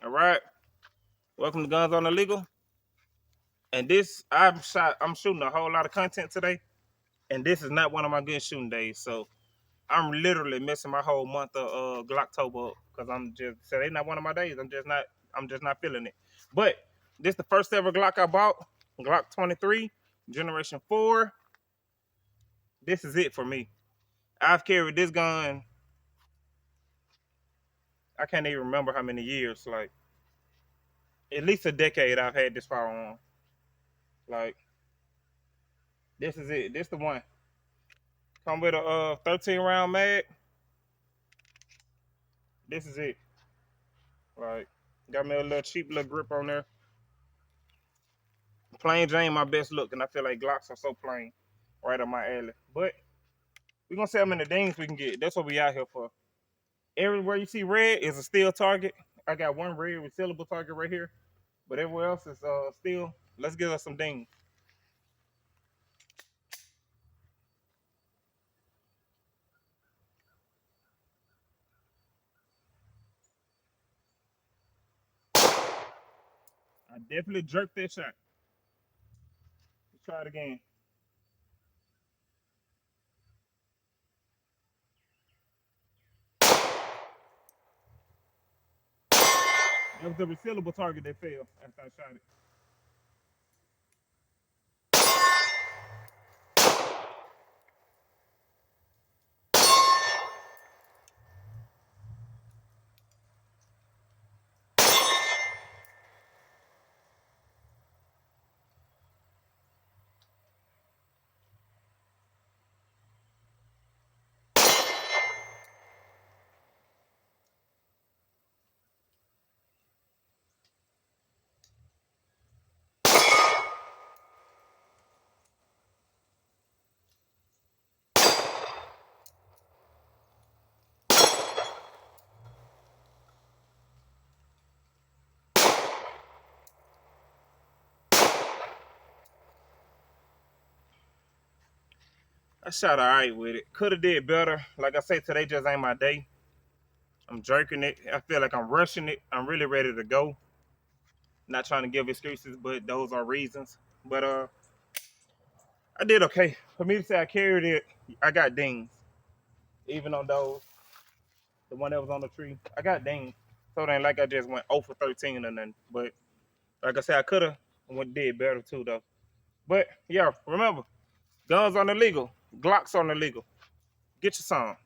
All right. Welcome to Guns on the Legal. And this, I'm shooting a whole lot of content today, and this is not one of my good shooting days. So I'm literally missing my whole month of Glocktober because so it's not one of my days. I'm just not feeling it. But this the first ever Glock I bought, Glock 23, Generation 4. This is it for me. I've carried this gun, I can't even remember how many years, like at least a decade I've had this firearm. Like, this is it. This the one. Come with a 13 round mag. This is it. Like, got me a little cheap little grip on there. Plain Jane, my best look, and I feel like Glocks are so plain, right up my alley. But we're gonna see how many dings we can get. That's what we out here for. Everywhere you see red is a steel target. I got one red resealable target right here, but everywhere else is steel. Let's get us some dings. I definitely jerked that shot. Let's try it again. It was the resealable target that fell after I shot it. I shot all right with it. Could have did better. Like I said, today just ain't my day. I'm jerking it. I feel like I'm rushing it. I'm really ready to go. Not trying to give excuses, but those are reasons. But I did okay. For me to say I carried it, I got dings. Even on those, the one that was on the tree, I got dings. So it ain't like I just went 0 for 13 or nothing. But like I said, I could have did better too though. But yeah, remember, guns on the legal, Glocks on the legal. Get your some.